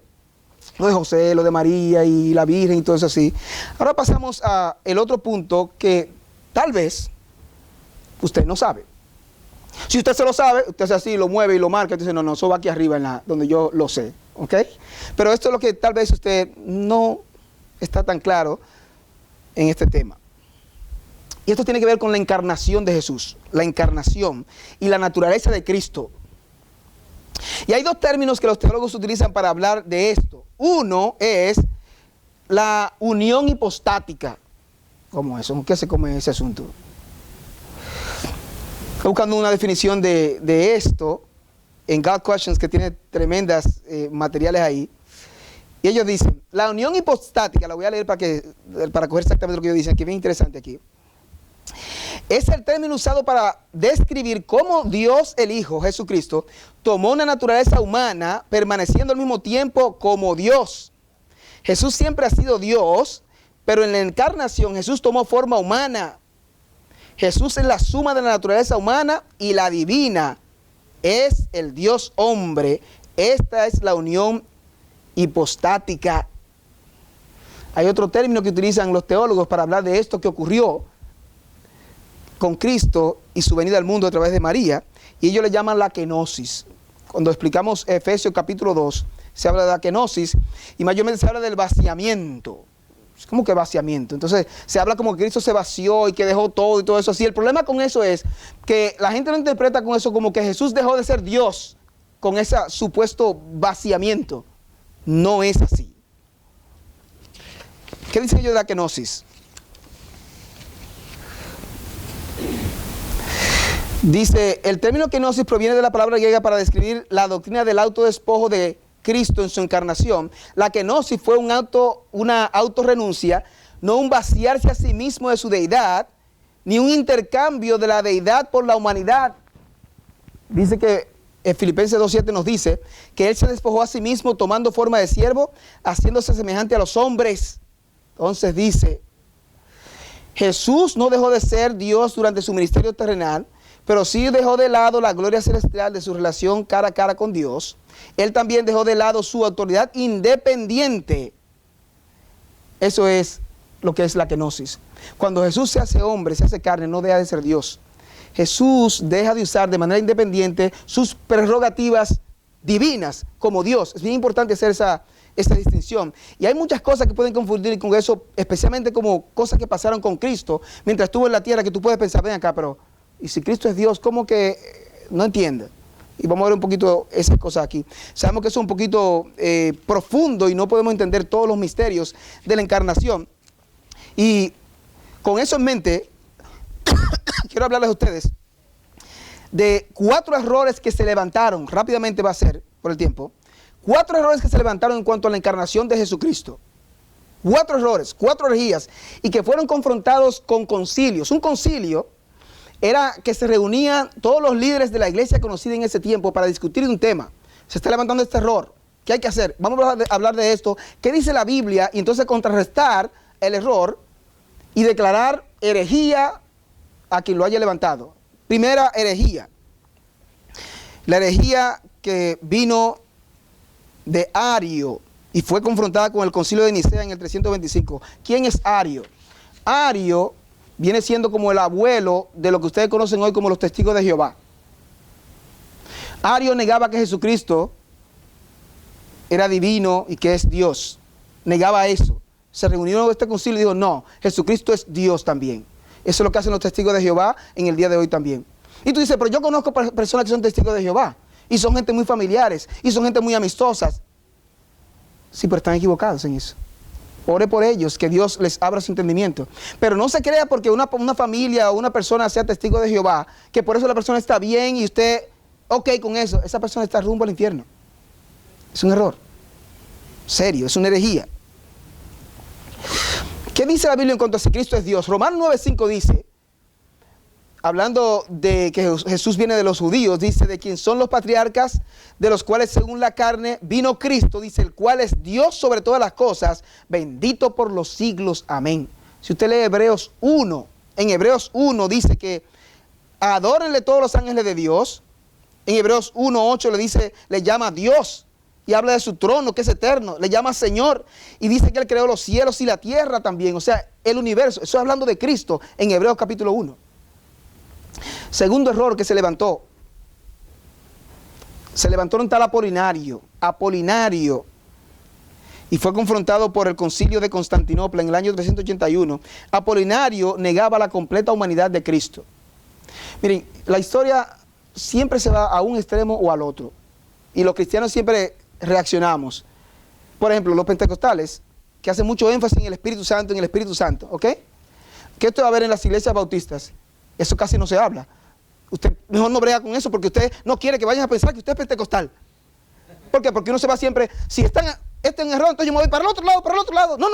Lo de José, lo de María y la Virgen y todo eso así. Ahora pasamos a el otro punto que tal vez usted no sabe. Si usted se lo sabe, usted hace así, lo mueve y lo marca, entonces no, eso va aquí arriba donde yo lo sé, ¿ok? Pero esto es lo que tal vez usted no está tan claro en este tema. Y esto tiene que ver con la encarnación de Jesús, la encarnación y la naturaleza de Cristo. Y hay dos términos que los teólogos utilizan para hablar de esto. Uno es la unión hipostática. ¿Cómo eso? ¿Qué se come ese asunto? Estoy buscando una definición de esto en God Questions, que tiene tremendas materiales ahí. Y ellos dicen, la unión hipostática, la voy a leer para coger exactamente lo que ellos dicen, que es bien interesante aquí. Es el término usado para describir cómo Dios el Hijo, Jesucristo, tomó una naturaleza humana, permaneciendo al mismo tiempo como Dios. Jesús siempre ha sido Dios, pero en la encarnación Jesús tomó forma humana. Jesús es la suma de la naturaleza humana y la divina. Es el Dios hombre. Esta es la unión hipostática. Hay otro término que utilizan los teólogos para hablar de esto que ocurrió con Cristo y su venida al mundo a través de María, y ellos le llaman la kenosis. Cuando explicamos Efesios capítulo 2, se habla de la kenosis, y mayormente se habla del vaciamiento. ¿Cómo que vaciamiento? Entonces se habla como que Cristo se vació y que dejó todo y todo eso así. El problema con eso es que la gente lo interpreta con eso como que Jesús dejó de ser Dios con ese supuesto vaciamiento. No es así. ¿Qué dicen ellos de la kenosis? Dice, el término kenosis proviene de la palabra griega para describir la doctrina del autodespojo de Cristo en su encarnación. La kenosis fue una autorrenuncia, no un vaciarse a sí mismo de su deidad, ni un intercambio de la deidad por la humanidad. Dice que en Filipenses 2:7 nos dice que Él se despojó a sí mismo tomando forma de siervo, haciéndose semejante a los hombres. Entonces dice, Jesús no dejó de ser Dios durante su ministerio terrenal, pero sí dejó de lado la gloria celestial de su relación cara a cara con Dios. Él también dejó de lado su autoridad independiente. Eso es lo que es la kenosis. Cuando Jesús se hace hombre, se hace carne, no deja de ser Dios. Jesús deja de usar de manera independiente sus prerrogativas divinas como Dios. Es bien importante hacer esa distinción. Y hay muchas cosas que pueden confundir con eso, especialmente como cosas que pasaron con Cristo mientras estuvo en la tierra, que tú puedes pensar, ven acá, pero y si Cristo es Dios, ¿cómo que no entiende? Y vamos a ver un poquito esas cosas aquí. Sabemos que eso es un poquito profundo y no podemos entender todos los misterios de la encarnación. Y con eso en mente, quiero hablarles a ustedes de 4 errores que se levantaron. Rápidamente va a ser, por el tiempo. 4 errores que se levantaron en cuanto a la encarnación de Jesucristo. 4 errores, 4 herejías, y que fueron confrontados con concilios. Un concilio era que se reunían todos los líderes de la iglesia conocida en ese tiempo para discutir un tema. Se está levantando este error. ¿Qué hay que hacer? Vamos a hablar de esto. ¿Qué dice la Biblia? Y entonces contrarrestar el error y declarar herejía a quien lo haya levantado. Primera herejía. La herejía que vino de Ario y fue confrontada con el concilio de Nicea en el 325. ¿Quién es Ario? Ario viene siendo como el abuelo de lo que ustedes conocen hoy como los testigos de Jehová. Ario negaba que Jesucristo era divino y que es Dios. Negaba eso. Se reunió en este concilio y dijo, no, Jesucristo es Dios también. Eso es lo que hacen los testigos de Jehová en el día de hoy también. Y tú dices, pero yo conozco personas que son testigos de Jehová. Y son gente muy familiares. Y son gente muy amistosas. Sí, pero están equivocados en eso. Ore por ellos, que Dios les abra su entendimiento. Pero no se crea porque una familia o una persona sea testigo de Jehová, que por eso la persona está bien y usted, ok con eso. Esa persona está rumbo al infierno. Es un error. Serio, es una herejía. ¿Qué dice la Biblia en cuanto a si Cristo es Dios? Romanos 9:5 dice, hablando de que Jesús viene de los judíos, dice, de quien son los patriarcas, de los cuales según la carne vino Cristo, dice, el cual es Dios sobre todas las cosas, bendito por los siglos, amén. Si usted lee Hebreos 1, en Hebreos 1 dice que adórenle todos los ángeles de Dios. En Hebreos 1:8 le dice, le llama Dios. y habla de su trono que es eterno, le llama Señor y dice que Él creó los cielos y la tierra también, o sea, el universo. Eso hablando de Cristo en Hebreos capítulo 1. Segundo error que se levantó un tal Apolinario, y fue confrontado por el concilio de Constantinopla en el año 381. Apolinario negaba la completa humanidad de Cristo. Miren, la historia siempre se va a un extremo o al otro, y los cristianos siempre reaccionamos. Por ejemplo, los pentecostales, que hacen mucho énfasis en el Espíritu Santo, ¿ok? ¿Qué usted va a ver en las iglesias bautistas? Eso casi no se habla. Usted mejor no brega con eso porque usted no quiere que vayan a pensar que usted es pentecostal. ¿Por qué? Porque uno se va siempre, si este es un error, entonces yo me voy para el otro lado. No.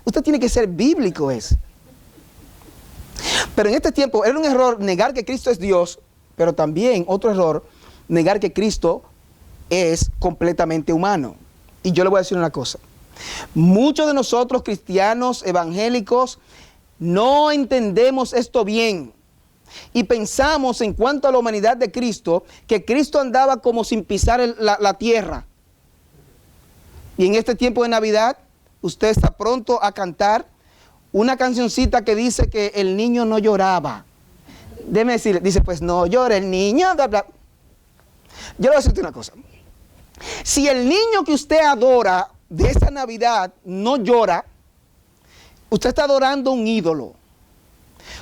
Usted tiene que ser bíblico, Pero en este tiempo era un error negar que Cristo es Dios, pero también otro error, negar que Cristo es completamente humano. Y yo le voy a decir una cosa. Muchos de nosotros cristianos evangélicos no entendemos esto bien. Y pensamos en cuanto a la humanidad de Cristo, que Cristo andaba como sin pisar la tierra. Y en este tiempo de Navidad, usted está pronto a cantar una cancioncita que dice que el niño no lloraba. Déjeme decirle, dice, pues no llora el niño, bla, bla. Yo le voy a decirte una cosa. Si el niño que usted adora de esa Navidad no llora, usted está adorando a un ídolo,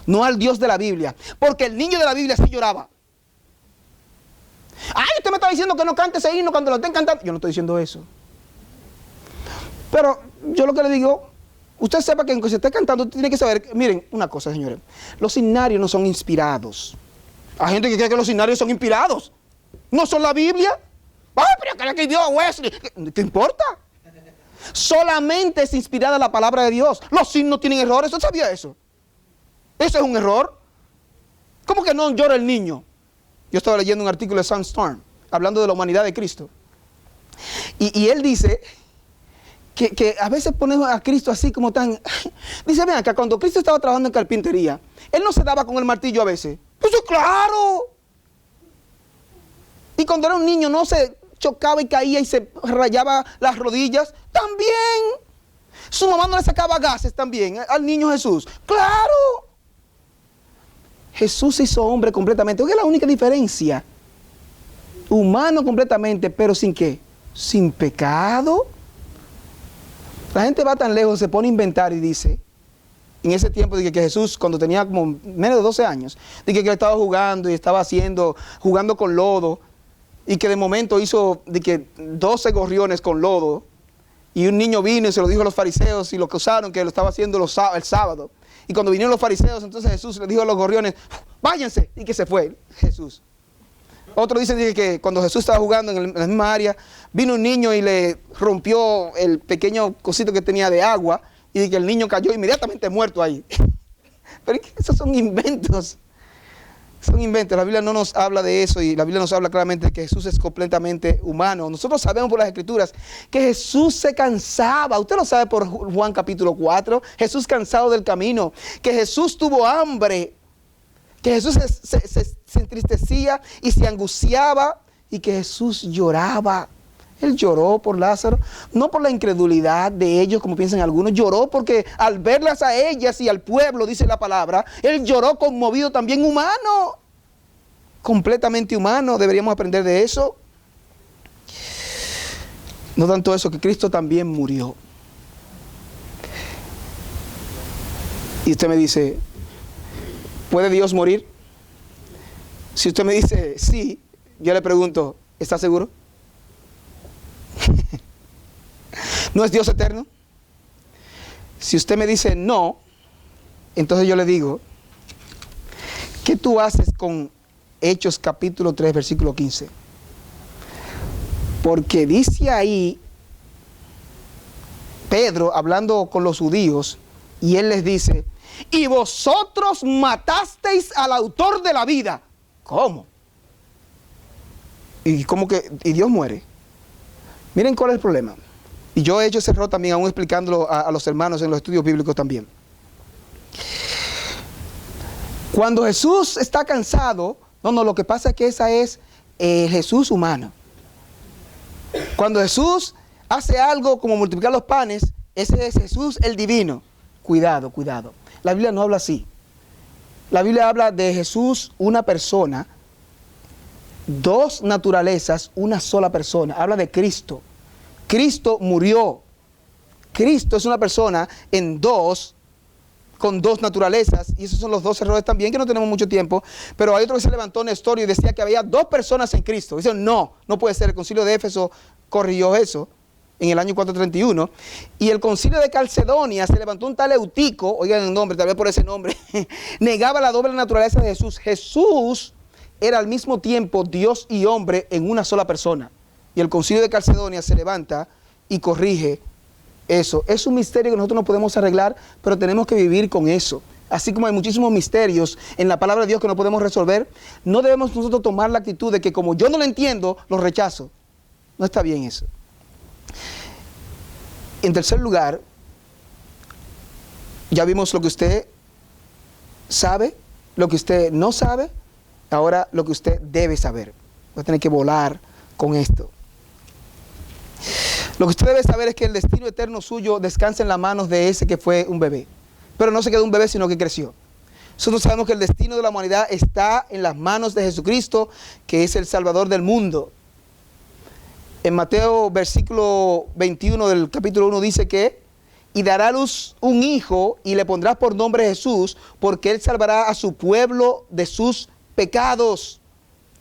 no al Dios de la Biblia. Porque el niño de la Biblia sí lloraba. Ay, usted me está diciendo que no cante ese himno cuando lo estén cantando. Yo no estoy diciendo eso. Pero yo lo que le digo, usted sepa que aunque se esté cantando, usted tiene que saber, miren, una cosa, señores, los himnarios no son inspirados. Hay gente que cree que los himnarios son inspirados. ¿No son la Biblia? ¡Ay, pero que la escribió Wesley! ¿Qué importa? Solamente es inspirada la palabra de Dios. Los himnos tienen errores, ¿usted sabía eso? ¿Eso es un error? ¿Cómo que no llora el niño? Yo estaba leyendo un artículo de Sam Storm, hablando de la humanidad de Cristo. Y él dice que a veces ponemos a Cristo así como tan... Dice, vean acá, cuando Cristo estaba trabajando en carpintería, Él no se daba con el martillo a veces. ¡Pues claro! Y cuando era un niño no se chocaba y caía y se rayaba las rodillas. ¡También! Su mamá no le sacaba gases también al niño Jesús. ¡Claro! Jesús se hizo hombre completamente. ¿Qué es la única diferencia? Humano completamente, pero ¿sin qué? Sin pecado. La gente va tan lejos, se pone a inventar y dice, en ese tiempo, dije que Jesús, cuando tenía como menos de 12 años, dije que él estaba jugando y estaba jugando con lodo, y que de momento hizo 12 gorriones con lodo, y un niño vino y se lo dijo a los fariseos y lo acusaron que lo estaba haciendo el sábado. Y cuando vinieron los fariseos, entonces Jesús le dijo a los gorriones, váyanse, y que se fue Jesús. Otro dice que cuando Jesús estaba jugando en la misma área, vino un niño y le rompió el pequeño cosito que tenía de agua, y que el niño cayó inmediatamente muerto ahí. Pero esos son inventos. Son inventos. La Biblia no nos habla de eso, y la Biblia nos habla claramente de que Jesús es completamente humano. Nosotros sabemos por las Escrituras que Jesús se cansaba. Usted lo sabe por Juan capítulo 4. Jesús cansado del camino. Que Jesús tuvo hambre. Que Jesús se entristecía y se angustiaba. Y que Jesús lloraba. Él lloró por Lázaro, no por la incredulidad de ellos, como piensan algunos. Lloró porque al verlas a ellas y al pueblo, dice la palabra, Él lloró conmovido también humano. Completamente humano, deberíamos aprender de eso. No tanto eso, que Cristo también murió. Y usted me dice, ¿puede Dios morir? Si usted me dice sí, yo le pregunto, ¿está seguro? ¿No es Dios eterno? Si usted me dice no, entonces yo le digo, ¿qué tú haces con Hechos capítulo 3, versículo 15? Porque dice ahí Pedro hablando con los judíos, y él les dice, y vosotros matasteis al autor de la vida. ¿Cómo? ¿Y cómo que y Dios muere? Miren cuál es el problema. Y yo he hecho ese error también, aún explicándolo a los hermanos en los estudios bíblicos también. Cuando Jesús está cansado, lo que pasa es que esa es Jesús humano. Cuando Jesús hace algo como multiplicar los panes, ese es Jesús el divino. Cuidado, cuidado. La Biblia no habla así. La Biblia habla de Jesús, una persona, dos naturalezas, una sola persona. Habla de Cristo. Cristo murió. Cristo es una persona en dos, con dos naturalezas, y esos son los dos errores también, que no tenemos mucho tiempo, pero hay otro que se levantó, Nestorio, y decía que había dos personas en Cristo. Dice, no puede ser. El concilio de Éfeso corrigió eso en el año 431, y el concilio de Calcedonia se levantó un tal Eutico, oigan el nombre, tal vez por ese nombre, negaba la doble naturaleza de Jesús. Jesús era al mismo tiempo Dios y hombre en una sola persona, y el concilio de Calcedonia se levanta y corrige eso. Es un misterio que nosotros no podemos arreglar, pero tenemos que vivir con eso. Así como hay muchísimos misterios en la palabra de Dios que no podemos resolver, no debemos nosotros tomar la actitud de que como yo no lo entiendo, lo rechazo. No está bien eso. En tercer lugar, ya vimos lo que usted sabe, lo que usted no sabe, ahora lo que usted debe saber. Va a tener que volar con esto. Lo que usted debe saber es que el destino eterno suyo descansa en las manos de ese que fue un bebé. Pero no se quedó un bebé, sino que creció. Nosotros sabemos que el destino de la humanidad está en las manos de Jesucristo, que es el Salvador del mundo. En Mateo, versículo 21 del capítulo 1 dice que, y dará a luz un hijo y le pondrás por nombre Jesús, porque él salvará a su pueblo de sus pecados.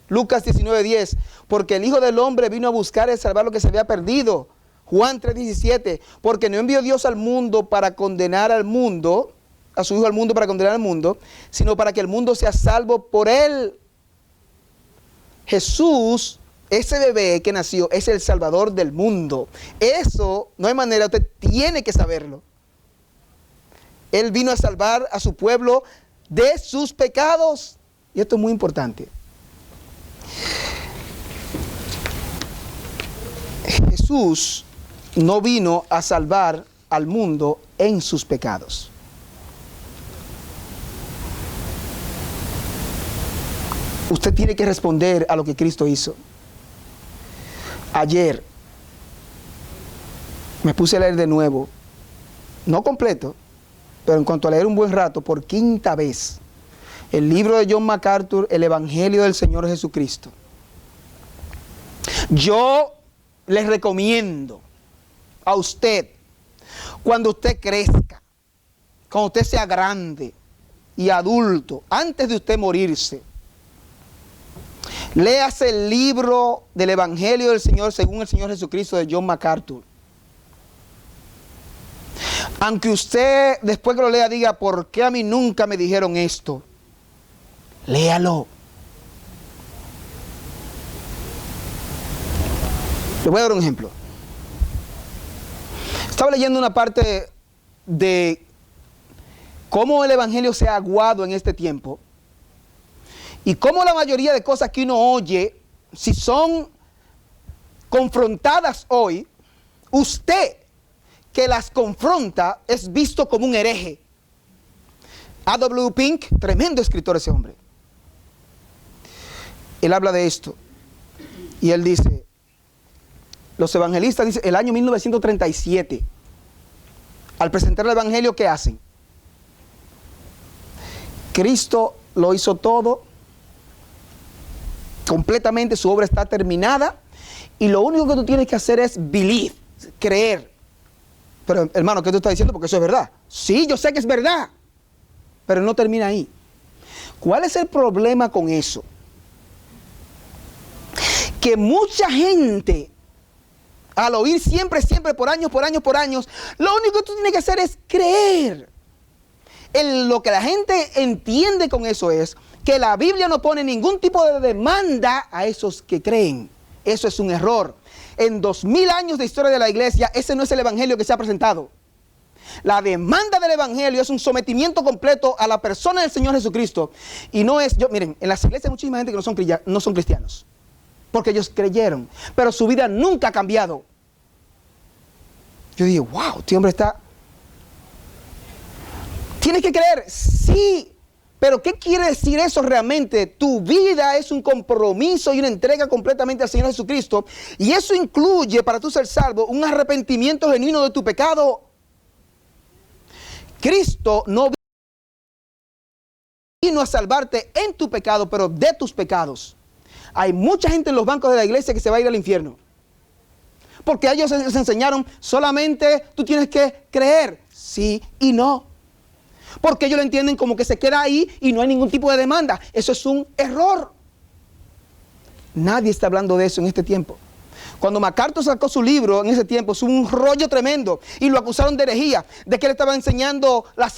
Lucas 19:10, porque el Hijo del Hombre vino a buscar y salvar lo que se había perdido. Juan 3:17, porque no envió Dios al mundo para condenar al mundo, a su Hijo al mundo para condenar al mundo, sino para que el mundo sea salvo por él. Jesús, ese bebé que nació, es el Salvador del mundo. Eso no hay manera, usted tiene que saberlo. Él vino a salvar a su pueblo de sus pecados. Y esto es muy importante. Jesús no vino a salvar al mundo en sus pecados. Usted tiene que responder a lo que Cristo hizo. Ayer me puse a leer de nuevo, no completo, pero en cuanto a leer un buen rato, por quinta vez, el libro de John MacArthur, El Evangelio del Señor Jesucristo. Yo les recomiendo a usted, cuando usted crezca, cuando usted sea grande y adulto, antes de usted morirse, léase el libro del Evangelio del Señor según el Señor Jesucristo de John MacArthur. Aunque usted después que lo lea diga, ¿por qué a mí nunca me dijeron esto? Léalo. Le voy a dar un ejemplo. Estaba leyendo una parte de cómo el Evangelio se ha aguado en este tiempo y cómo la mayoría de cosas que uno oye, si son confrontadas hoy, usted que las confronta es visto como un hereje. A.W. Pink, tremendo escritor ese hombre. Él habla de esto y él dice, los evangelistas, dice, el año 1937, al presentar el evangelio, ¿qué hacen? Cristo lo hizo todo, completamente, su obra está terminada, y lo único que tú tienes que hacer es believe, creer. Pero hermano, ¿qué tú estás diciendo? Porque eso es verdad. Sí, yo sé que es verdad, pero no termina ahí. ¿Cuál es el problema con eso? Que mucha gente, al oír siempre, por años, lo único que tú tienes que hacer es creer. Lo que la gente entiende con eso es que la Biblia no pone ningún tipo de demanda a esos que creen. Eso es un error. En 2000 años de historia de la iglesia, ese no es el evangelio que se ha presentado. La demanda del evangelio es un sometimiento completo a la persona del Señor Jesucristo. Y no es, miren, en las iglesias hay muchísima gente que no son cristianos, porque ellos creyeron, pero su vida nunca ha cambiado. Yo dije, wow, este hombre está... ¿Tienes que creer? Sí, Pero ¿qué quiere decir eso realmente? Tu vida es un compromiso y una entrega completamente al Señor Jesucristo. Y eso incluye, para tú ser salvo, un arrepentimiento genuino de tu pecado. Cristo no vino a salvarte en tu pecado, pero de tus pecados. Hay mucha gente en los bancos de la iglesia que se va a ir al infierno. Porque ellos les enseñaron solamente tú tienes que creer, sí y no. Porque ellos lo entienden como que se queda ahí y no hay ningún tipo de demanda. Eso es un error. Nadie está hablando de eso en este tiempo. Cuando MacArthur sacó su libro en ese tiempo, es un rollo tremendo y lo acusaron de herejía, de que él estaba enseñando la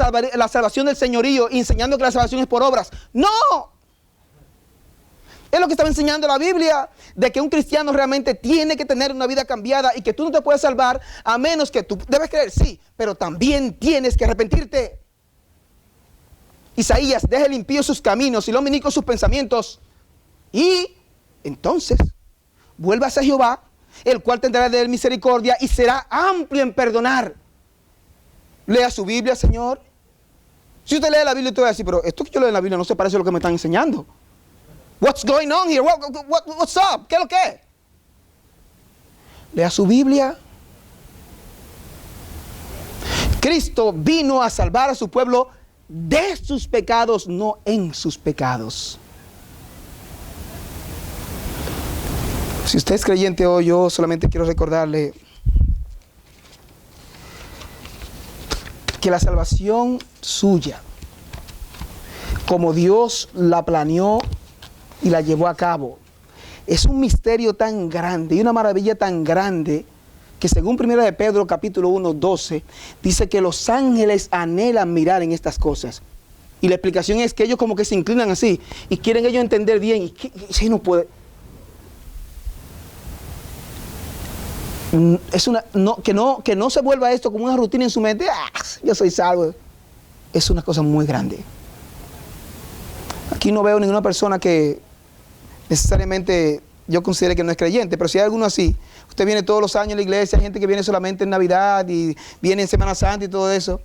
salvación del señorío y enseñando que la salvación es por obras. ¡No! Es lo que estaba enseñando la Biblia, de que un cristiano realmente tiene que tener una vida cambiada y que tú no te puedes salvar a menos que tú debes creer, sí, pero también tienes que arrepentirte. Isaías, deja el impío sus caminos y los inicuos sus pensamientos. Y entonces, vuelvas a Jehová, el cual tendrá de él misericordia y será amplio en perdonar. Lea su Biblia, Señor. Si usted lee la Biblia, usted va a decir, pero esto que yo leo en la Biblia no se parece a lo que me están enseñando. What's going on here? What's up? ¿Qué es lo que es? Lea su Biblia. Cristo vino a salvar a su pueblo de sus pecados, no en sus pecados. Si usted es creyente hoy, yo solamente quiero recordarle que la salvación suya, como Dios la planeó y la llevó a cabo, es un misterio tan grande y una maravilla tan grande que según 1 de Pedro capítulo 1, 12, dice que los ángeles anhelan mirar en estas cosas. Y la explicación es que ellos como que se inclinan así y quieren ellos entender bien. Y si no puede. Es una, que no se vuelva esto como una rutina en su mente. Yo soy salvo. Es una cosa muy grande. Aquí no veo ninguna persona que necesariamente yo considere que no es creyente, pero si hay alguno así, usted viene todos los años a la iglesia, hay gente que viene solamente en Navidad y viene en Semana Santa y todo eso.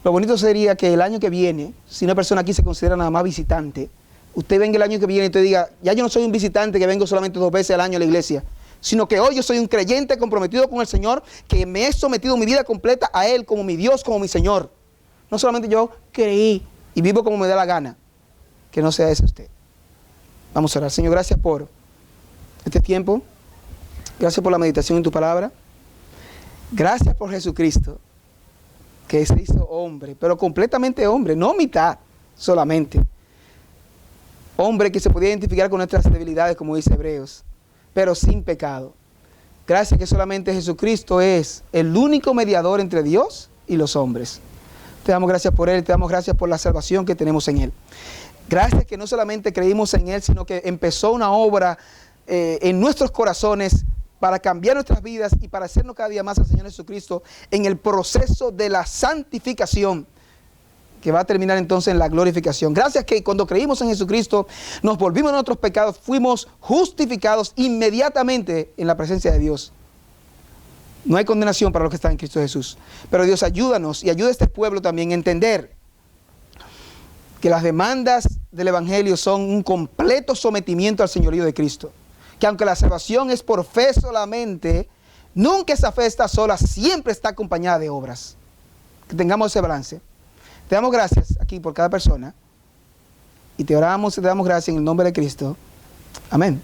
Lo bonito sería que el año que viene, si una persona aquí se considera nada más visitante, usted venga el año que viene y usted diga, ya yo no soy un visitante que vengo solamente 2 veces al año a la iglesia, sino que hoy yo soy un creyente comprometido con el Señor, que me he sometido mi vida completa a Él como mi Dios, como mi Señor. No solamente yo creí y vivo como me da la gana. Que no sea ese usted. Vamos a orar. Señor, gracias por este tiempo. Gracias por la meditación en tu palabra. Gracias por Jesucristo, que se hizo hombre, pero completamente hombre, no mitad solamente. Hombre que se podía identificar con nuestras debilidades, como dice Hebreos, pero sin pecado. Gracias que solamente Jesucristo es el único mediador entre Dios y los hombres. Te damos gracias por Él, te damos gracias por la salvación que tenemos en Él. Gracias que no solamente creímos en Él, sino que empezó una obra en nuestros corazones para cambiar nuestras vidas y para hacernos cada día más al Señor Jesucristo en el proceso de la santificación, que va a terminar entonces en la glorificación. Gracias que cuando creímos en Jesucristo, nos volvimos de nuestros pecados, fuimos justificados inmediatamente en la presencia de Dios. No hay condenación para los que están en Cristo Jesús. Pero Dios, ayúdanos y ayuda a este pueblo también a entender que las demandas del Evangelio son un completo sometimiento al señorío de Cristo. Que aunque la salvación es por fe solamente, nunca esa fe está sola, siempre está acompañada de obras. Que tengamos ese balance. Te damos gracias aquí por cada persona y te oramos y te damos gracias en el nombre de Cristo. Amén.